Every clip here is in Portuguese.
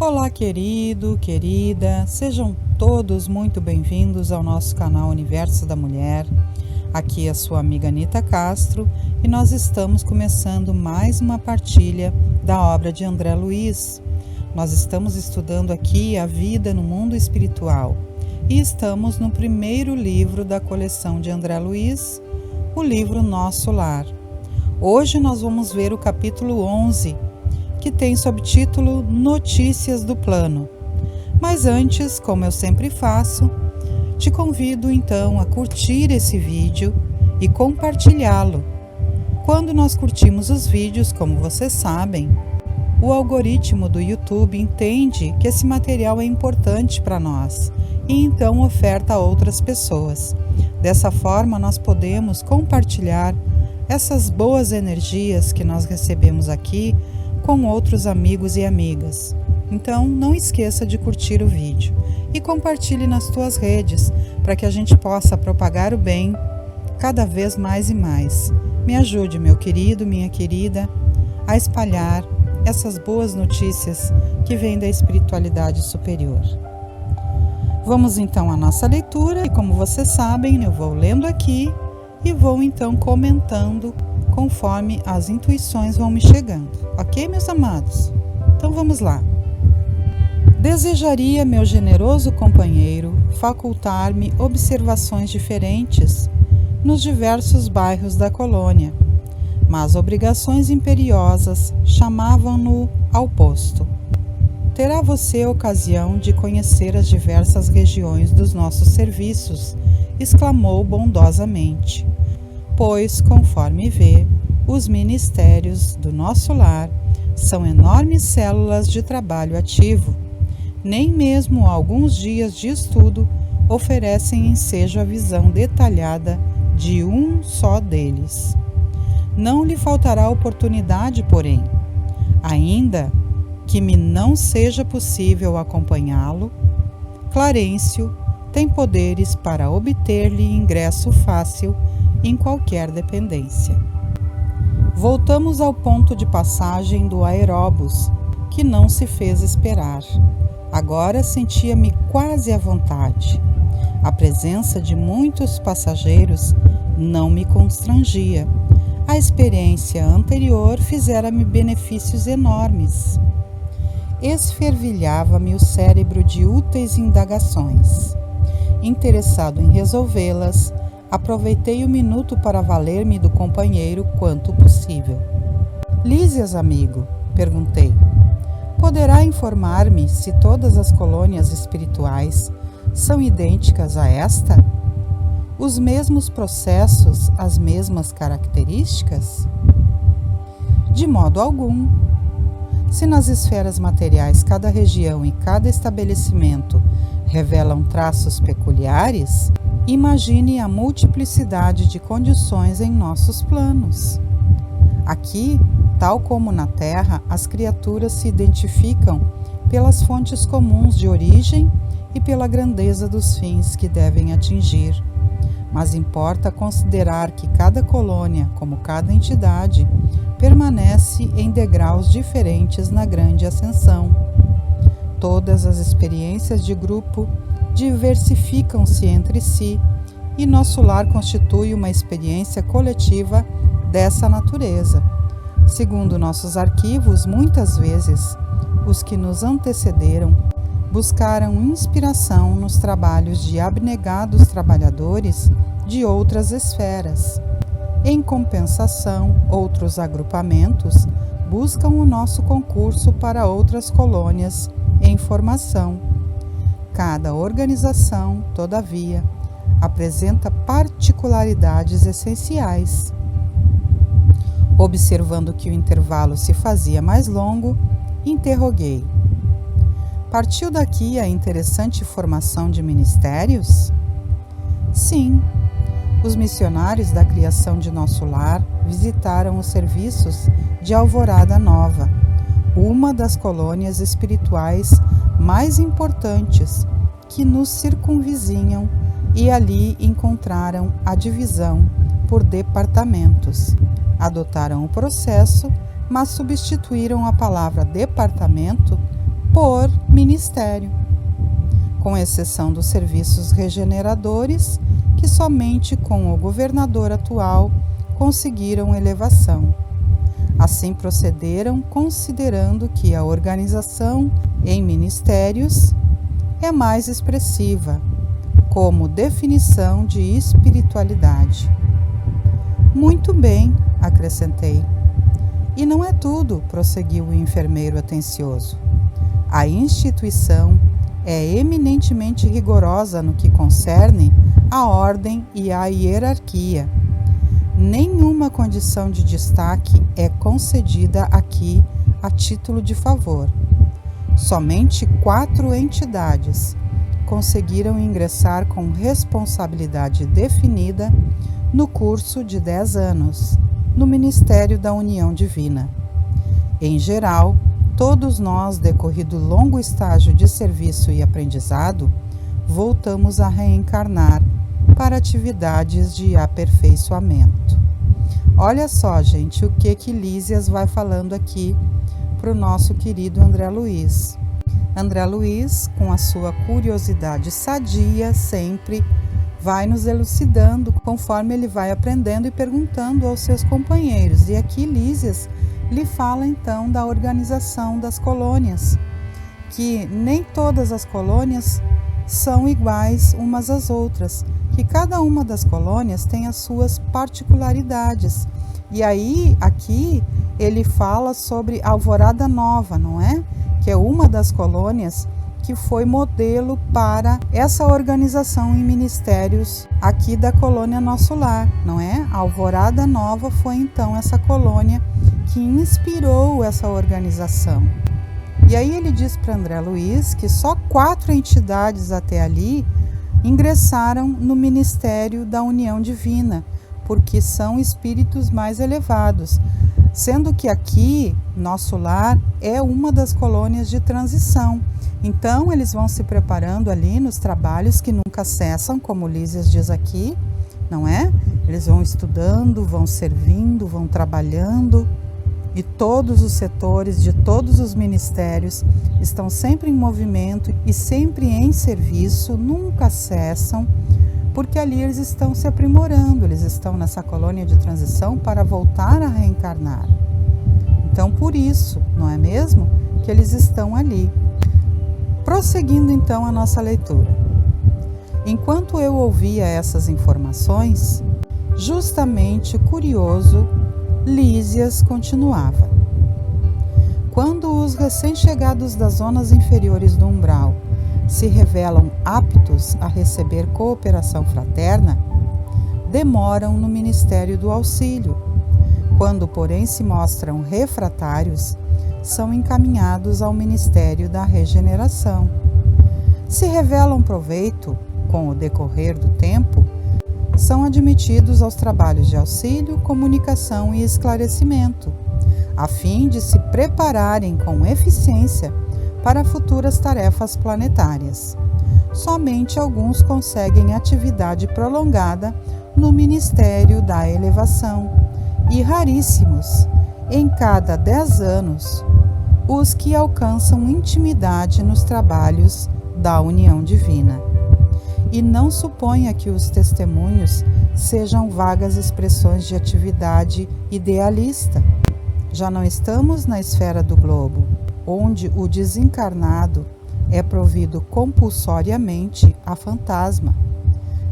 Olá, querido, querida, sejam todos muito bem-vindos ao nosso canal Universo da Mulher. Aqui é a sua amiga Anita Castro e nós estamos começando mais uma partilha da obra de André Luiz. Nós estamos estudando aqui a vida no mundo espiritual e estamos no primeiro livro da coleção de André Luiz, o livro Nosso Lar. Hoje nós vamos ver o capítulo 11, que tem subtítulo Notícias do Plano. Mas antes, como eu sempre faço, te convido então a curtir esse vídeo e compartilhá-lo. Quando nós curtimos os vídeos, como vocês sabem, o algoritmo do YouTube entende que esse material é importante para nós e então oferta a outras pessoas. Dessa forma, nós podemos compartilhar essas boas energias que nós recebemos aqui com outros amigos e amigas. Então, não esqueça de curtir o vídeo e compartilhe nas tuas redes para que a gente possa propagar o bem cada vez mais e mais. Me ajude, meu querido, minha querida, a espalhar essas boas notícias que vêm da espiritualidade superior. Vamos então à nossa leitura e, como vocês sabem, eu vou lendo aqui e vou então comentando conforme as intuições vão me chegando. Ok, meus amados? Então vamos lá. Desejaria, meu generoso companheiro, facultar-me observações diferentes nos diversos bairros da colônia, mas obrigações imperiosas chamavam-no ao posto. Terá você ocasião de conhecer as diversas regiões dos nossos serviços, exclamou bondosamente. Pois, conforme vê, os ministérios do nosso lar são enormes células de trabalho ativo. Nem mesmo alguns dias de estudo oferecem ensejo a visão detalhada de um só deles. Não lhe faltará oportunidade, porém, ainda que me não seja possível acompanhá-lo, Clarencio tem poderes para obter-lhe ingresso fácil em qualquer dependência. Voltamos ao ponto de passagem do aeróbus, que não se fez esperar. Agora sentia-me quase à vontade. A presença de muitos passageiros não me constrangia. A experiência anterior fizera-me benefícios enormes. Esfervilhava-me o cérebro de úteis indagações. Interessado em resolvê-las, aproveitei o minuto para valer-me do companheiro quanto possível. Lísias, amigo? Perguntei. Poderá informar-me se todas as colônias espirituais são idênticas a esta? Os mesmos processos, as mesmas características? De modo algum. Se nas esferas materiais cada região e cada estabelecimento revelam traços peculiares, imagine a multiplicidade de condições em nossos planos. Aqui, tal como na Terra, as criaturas se identificam pelas fontes comuns de origem e pela grandeza dos fins que devem atingir. Mas importa considerar que cada colônia, como cada entidade, permanece em degraus diferentes na grande ascensão. Todas as experiências de grupo diversificam-se entre si e nosso lar constitui uma experiência coletiva dessa natureza. Segundo nossos arquivos, muitas vezes, os que nos antecederam buscaram inspiração nos trabalhos de abnegados trabalhadores de outras esferas. Em compensação, outros agrupamentos buscam o nosso concurso para outras colônias em formação. Cada organização, todavia, apresenta particularidades essenciais. Observando que o intervalo se fazia mais longo, interroguei. Partiu daqui a interessante formação de ministérios? Sim. Os missionários da criação de nosso lar visitaram os serviços de Alvorada Nova, uma das colônias espirituais mais importantes que nos circunvizinham, e ali encontraram a divisão por departamentos. Adotaram o processo, mas substituíram a palavra departamento por ministério, com exceção dos serviços regeneradores, que somente com o governador atual conseguiram elevação. Assim procederam, considerando que a organização em ministérios é mais expressiva, como definição de espiritualidade. Muito bem, acrescentei. E não é tudo, prosseguiu o enfermeiro atencioso. A instituição é eminentemente rigorosa no que concerne à ordem e à hierarquia. Nenhuma condição de destaque é concedida aqui a título de favor. Somente 4 entidades conseguiram ingressar com responsabilidade definida no curso de 10 anos, no Ministério da União Divina. Em geral, todos nós, decorrido longo estágio de serviço e aprendizado, voltamos a reencarnar para atividades de aperfeiçoamento. Olha só, gente, o que Lísias vai falando aqui para o nosso querido André Luiz. André Luiz, com a sua curiosidade sadia, sempre vai nos elucidando conforme ele vai aprendendo e perguntando aos seus companheiros. E aqui Lísias lhe fala então da organização das colônias, que nem todas as colônias são iguais umas às outras, que cada uma das colônias tem as suas particularidades. E aí, aqui, ele fala sobre Alvorada Nova, não é? Que é uma das colônias que foi modelo para essa organização em ministérios aqui da colônia Nosso Lar, não é? A Alvorada Nova foi então essa colônia que inspirou essa organização. E aí ele diz para André Luiz que só 4 entidades até ali ingressaram no Ministério da União Divina, porque são espíritos mais elevados, sendo que aqui, Nosso Lar é uma das colônias de transição. Então, eles vão se preparando ali nos trabalhos que nunca cessam, como Lísias diz aqui, não é? Eles vão estudando, vão servindo, vão trabalhando, e todos os setores de todos os ministérios estão sempre em movimento e sempre em serviço, nunca cessam, porque ali eles estão se aprimorando, eles estão nessa colônia de transição para voltar a reencarnar. Então, por isso, não é mesmo, que eles estão ali. Prosseguindo então a nossa leitura. Enquanto eu ouvia essas informações, justamente curioso, Lísias continuava. Quando os recém-chegados das zonas inferiores do umbral se revelam aptos a receber cooperação fraterna, demoram no Ministério do Auxílio. Quando, porém, se mostram refratários, são encaminhados ao Ministério da Regeneração. Se revelam proveito, com o decorrer do tempo, são admitidos aos trabalhos de auxílio, comunicação e esclarecimento, a fim de se prepararem com eficiência para futuras tarefas planetárias. Somente alguns conseguem atividade prolongada no Ministério da Elevação e raríssimos, em cada 10 anos, os que alcançam intimidade nos trabalhos da União Divina. E não suponha que os testemunhos sejam vagas expressões de atividade idealista. Já não estamos na esfera do globo, onde o desencarnado é provido compulsoriamente a fantasma.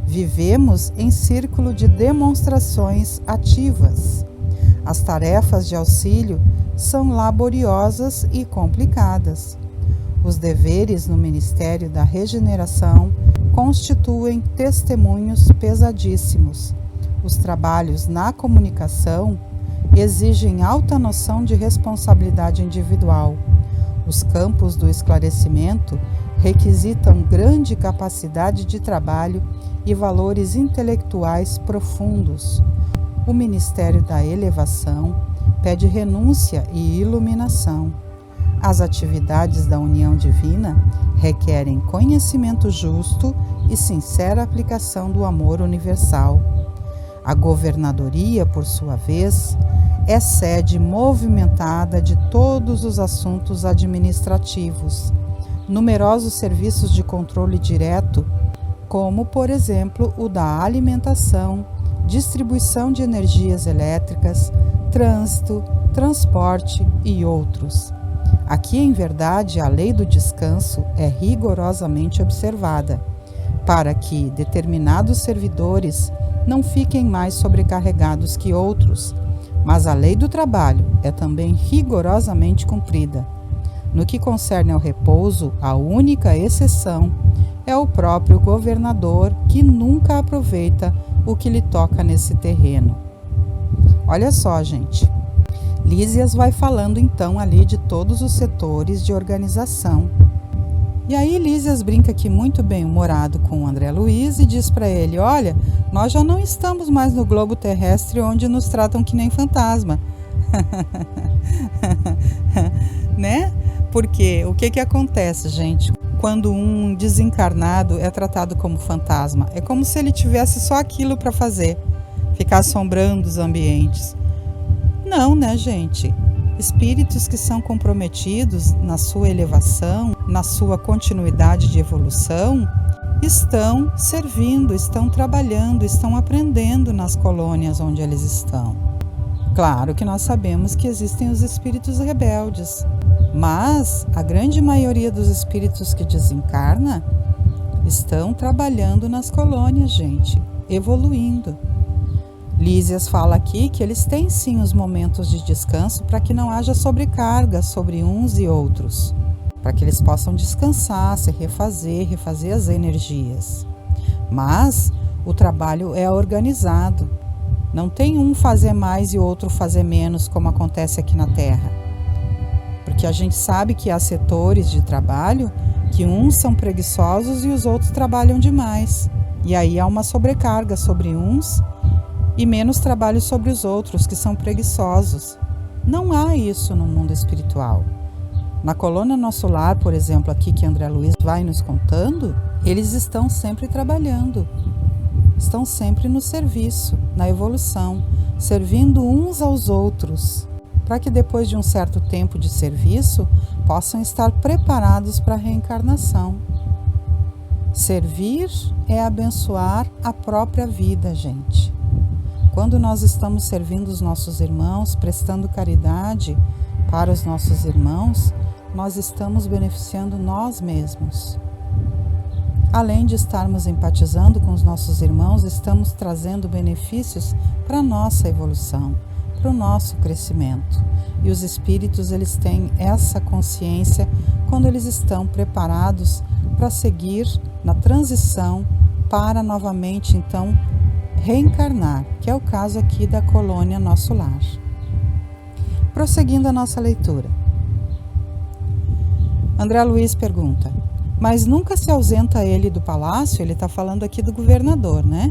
Vivemos em círculo de demonstrações ativas. As tarefas de auxílio são laboriosas e complicadas. Os deveres no Ministério da Regeneração constituem testemunhos pesadíssimos. Os trabalhos na comunicação exigem alta noção de responsabilidade individual. Os campos do esclarecimento requisitam grande capacidade de trabalho e valores intelectuais profundos. O Ministério da Elevação pede renúncia e iluminação. As atividades da União Divina requerem conhecimento justo e sincera aplicação do amor universal. A governadoria, por sua vez, é sede movimentada de todos os assuntos administrativos, numerosos serviços de controle direto, como, por exemplo, o da alimentação, distribuição de energias elétricas, trânsito, transporte e outros. Aqui, em verdade, a lei do descanso é rigorosamente observada, para que determinados servidores não fiquem mais sobrecarregados que outros, mas a lei do trabalho é também rigorosamente cumprida. No que concerne ao repouso, a única exceção é o próprio governador, que nunca aproveita o que lhe toca nesse terreno. Olha só, gente. Lísias vai falando então ali de todos os setores de organização. E aí Lísias brinca aqui muito bem-humorado com o André Luiz e diz para ele: olha, nós já não estamos mais no globo terrestre onde nos tratam que nem fantasma. Né? Porque o que acontece, gente? Quando um desencarnado é tratado como fantasma, é como se ele tivesse só aquilo para fazer, ficar assombrando os ambientes. Não, né, gente? Espíritos que são comprometidos na sua elevação, na sua continuidade de evolução, estão servindo, estão trabalhando, estão aprendendo nas colônias onde eles estão. Claro que nós sabemos que existem os espíritos rebeldes, mas a grande maioria dos espíritos que desencarna estão trabalhando nas colônias, gente, evoluindo. Lísias fala aqui que eles têm sim os momentos de descanso para que não haja sobrecarga sobre uns e outros, para que eles possam descansar, se refazer as energias. Mas o trabalho é organizado. Não tem um fazer mais e outro fazer menos, como acontece aqui na Terra. Porque a gente sabe que há setores de trabalho que uns são preguiçosos e os outros trabalham demais. E aí há uma sobrecarga sobre uns e menos trabalho sobre os outros, que são preguiçosos. Não há isso no mundo espiritual. Na colônia Nosso Lar, por exemplo, aqui que André Luiz vai nos contando, eles estão sempre trabalhando, estão sempre no serviço, na evolução, servindo uns aos outros, para que depois de um certo tempo de serviço, possam estar preparados para a reencarnação. Servir é abençoar a própria vida, gente. Quando nós estamos servindo os nossos irmãos, prestando caridade para os nossos irmãos, nós estamos beneficiando nós mesmos. Além de estarmos empatizando com os nossos irmãos, estamos trazendo benefícios para a nossa evolução, para o nosso crescimento. E os espíritos, eles têm essa consciência quando eles estão preparados para seguir na transição para novamente, então, reencarnar, que é o caso aqui da colônia Nosso Lar. Prosseguindo a nossa leitura. André Luiz pergunta: mas nunca se ausenta ele do palácio? Ele está falando aqui do governador, né?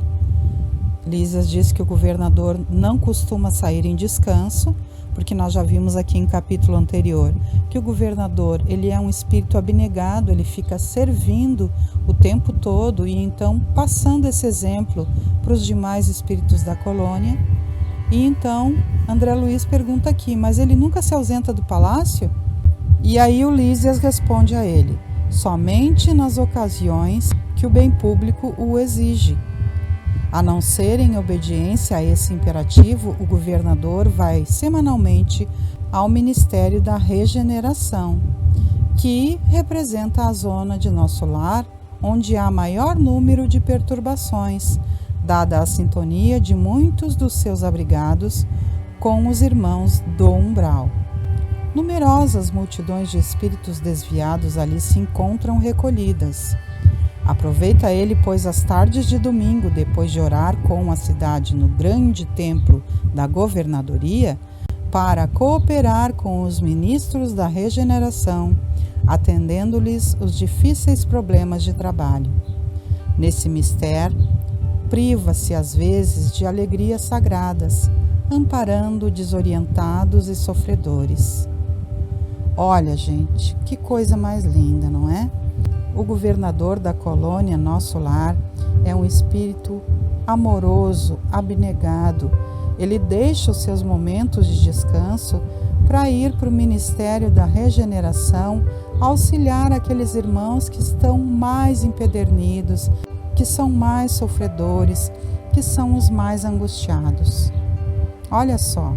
Lísias diz que o governador não costuma sair em descanso, porque nós já vimos aqui em capítulo anterior que o governador, ele é um espírito abnegado, ele fica servindo o tempo todo e então passando esse exemplo para os demais espíritos da colônia. E então André Luiz pergunta aqui: mas ele nunca se ausenta do palácio? E aí o Lísias responde a ele: somente nas ocasiões que o bem público o exige. A não ser em obediência a esse imperativo, o governador vai semanalmente ao Ministério da Regeneração, que representa a zona de Nosso Lar, onde há maior número de perturbações, dada a sintonia de muitos dos seus abrigados com os irmãos do umbral. Numerosas multidões de espíritos desviados ali se encontram recolhidas. Aproveita ele, pois, as tardes de domingo, depois de orar com a cidade no grande templo da governadoria, para cooperar com os ministros da regeneração, atendendo-lhes os difíceis problemas de trabalho. Nesse mistério, priva-se às vezes de alegrias sagradas, amparando desorientados e sofredores. Olha, gente, que coisa mais linda, não é? O governador da colônia Nosso Lar é um espírito amoroso, abnegado, Ele deixa os seus momentos de descanso para ir para o ministério da regeneração, auxiliar aqueles irmãos que estão mais empedernidos, que são mais sofredores, que são os mais angustiados. Olha só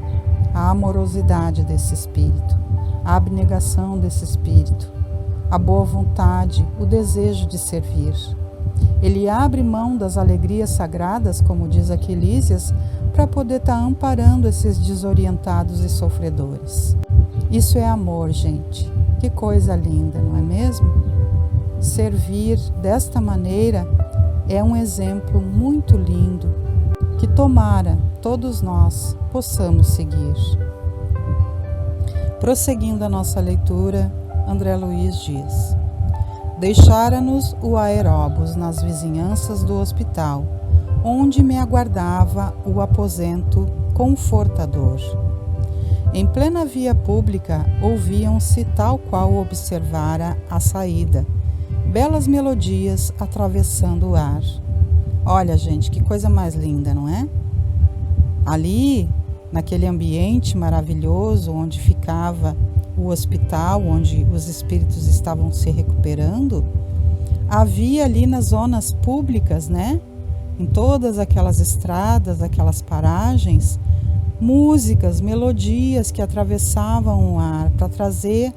a amorosidade desse Espírito, a abnegação desse Espírito, a boa vontade, o desejo de servir. Ele abre mão das alegrias sagradas, como diz aqui Lísias, para poder estar amparando esses desorientados e sofredores. Isso é amor, gente. Que coisa linda, não é mesmo? Servir desta maneira é um exemplo muito lindo que tomara todos nós possamos seguir. Prosseguindo a nossa leitura, André Luiz diz: deixara-nos o aeróbus nas vizinhanças do hospital, onde me aguardava o aposento confortador. Em plena via pública ouviam-se, tal qual observara a saída, belas melodias atravessando o ar. Olha, gente, que coisa mais linda, não é? Ali, naquele ambiente maravilhoso onde ficava o hospital, onde os espíritos estavam se recuperando, havia ali nas zonas públicas, né? Em todas aquelas estradas, aquelas paragens, músicas, melodias que atravessavam o ar para trazer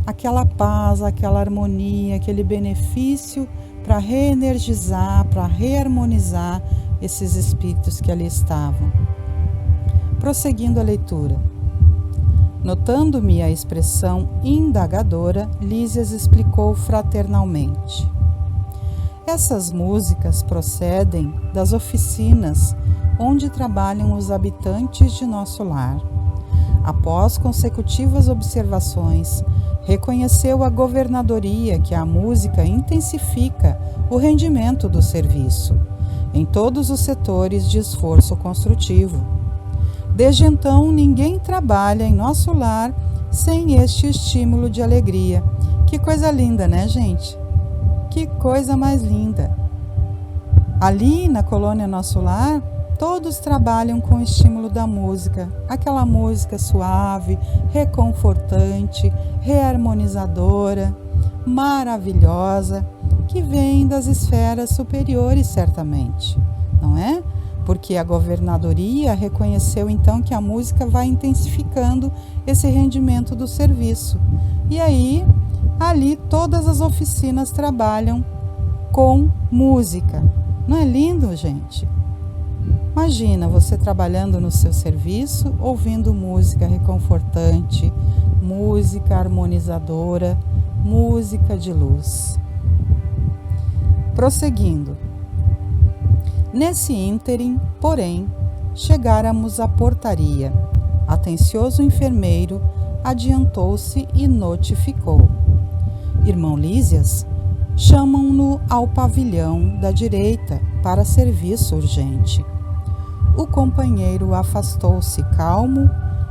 aquela paz, aquela harmonia, aquele benefício para reenergizar, para reharmonizar esses espíritos que ali estavam. Prosseguindo a leitura. Notando-me a expressão indagadora, Lísias explicou fraternalmente: essas músicas procedem das oficinas onde trabalham os habitantes de nosso lar. Após consecutivas observações, reconheceu a governadoria que a música intensifica o rendimento do serviço, em todos os setores de esforço construtivo. Desde então, ninguém trabalha em nosso lar sem este estímulo de alegria. Que coisa linda, né, gente? Que coisa mais linda! Ali na colônia Nosso Lar, todos trabalham com o estímulo da música, aquela música suave, reconfortante, reharmonizadora, maravilhosa, que vem das esferas superiores, certamente, não é? Porque a governadoria reconheceu então que a música vai intensificando esse rendimento do serviço. E aí, ali todas as oficinas trabalham com música. Não é lindo, gente? Imagina você trabalhando no seu serviço, ouvindo música reconfortante, música harmonizadora, música de luz. Prosseguindo. Nesse ínterim, porém, chegáramos à portaria. Atencioso enfermeiro adiantou-se e notificou: Irmão Lísias, chamam-no ao pavilhão da direita para serviço urgente. O companheiro afastou-se calmo,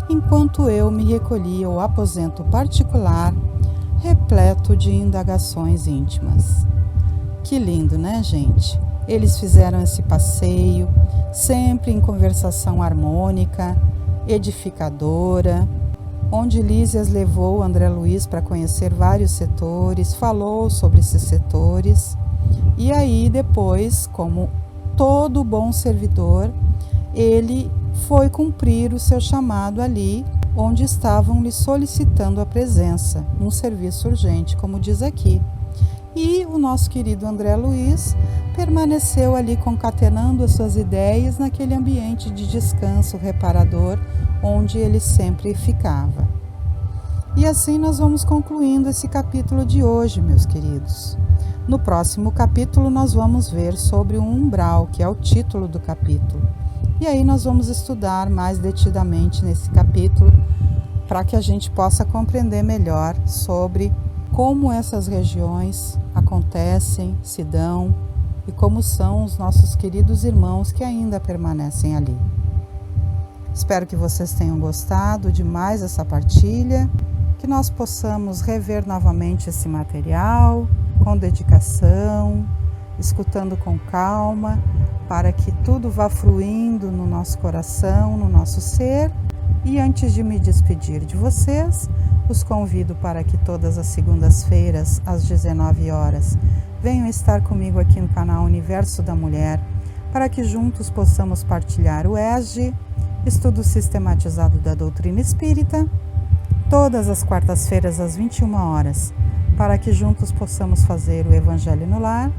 enquanto eu me recolhia ao aposento particular, repleto de indagações íntimas. Que lindo, né, gente? Eles fizeram esse passeio, sempre em conversação harmônica, edificadora, onde Lísias levou André Luiz para conhecer vários setores, falou sobre esses setores, e aí depois, como todo bom servidor, ele foi cumprir o seu chamado ali, onde estavam lhe solicitando a presença, num serviço urgente, como diz aqui. E o nosso querido André Luiz permaneceu ali concatenando as suas ideias naquele ambiente de descanso reparador onde ele sempre ficava. E assim nós vamos concluindo esse capítulo de hoje, meus queridos. No próximo capítulo nós vamos ver sobre o umbral, que é o título do capítulo. E aí nós vamos estudar mais detidamente nesse capítulo para que a gente possa compreender melhor sobre como essas regiões acontecem, se dão e como são os nossos queridos irmãos que ainda permanecem ali. Espero que vocês tenham gostado de mais essa partilha, que nós possamos rever novamente esse material com dedicação escutando com calma, para que tudo vá fluindo no nosso coração, no nosso ser. E antes de me despedir de vocês, os convido para que todas as segundas-feiras, às 19 horas, venham estar comigo aqui no canal Universo da Mulher, para que juntos possamos partilhar o ESG, Estudo Sistematizado da Doutrina Espírita, todas as quartas-feiras às 21 horas, para que juntos possamos fazer o Evangelho no Lar,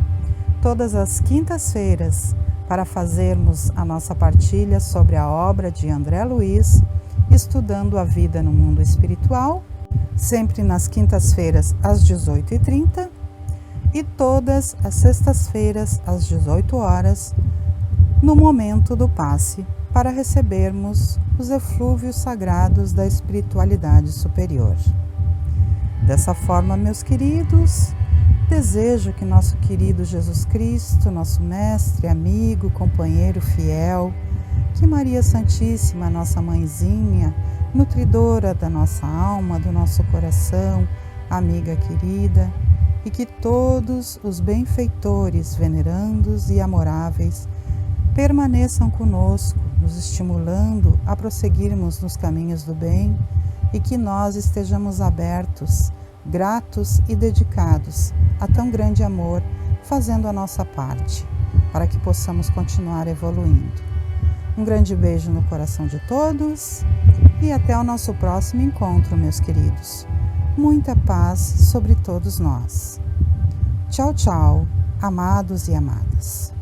todas as quintas-feiras, para fazermos a nossa partilha sobre a obra de André Luiz, Estudando a Vida no Mundo Espiritual, sempre nas quintas-feiras às 18h30 e todas as sextas-feiras às 18 horas, no momento do passe, para recebermos os eflúvios sagrados da espiritualidade superior. Dessa forma, meus queridos, desejo que nosso querido Jesus Cristo, nosso mestre, amigo, companheiro fiel, que Maria Santíssima, nossa mãezinha, nutridora da nossa alma, do nosso coração, amiga querida, e que todos os benfeitores, venerandos e amoráveis permaneçam conosco, nos estimulando a prosseguirmos nos caminhos do bem e que nós estejamos abertos, gratos e dedicados a tão grande amor, fazendo a nossa parte, para que possamos continuar evoluindo. Um grande beijo no coração de todos e até o nosso próximo encontro, meus queridos. Muita paz sobre todos nós. Tchau, tchau, amados e amadas.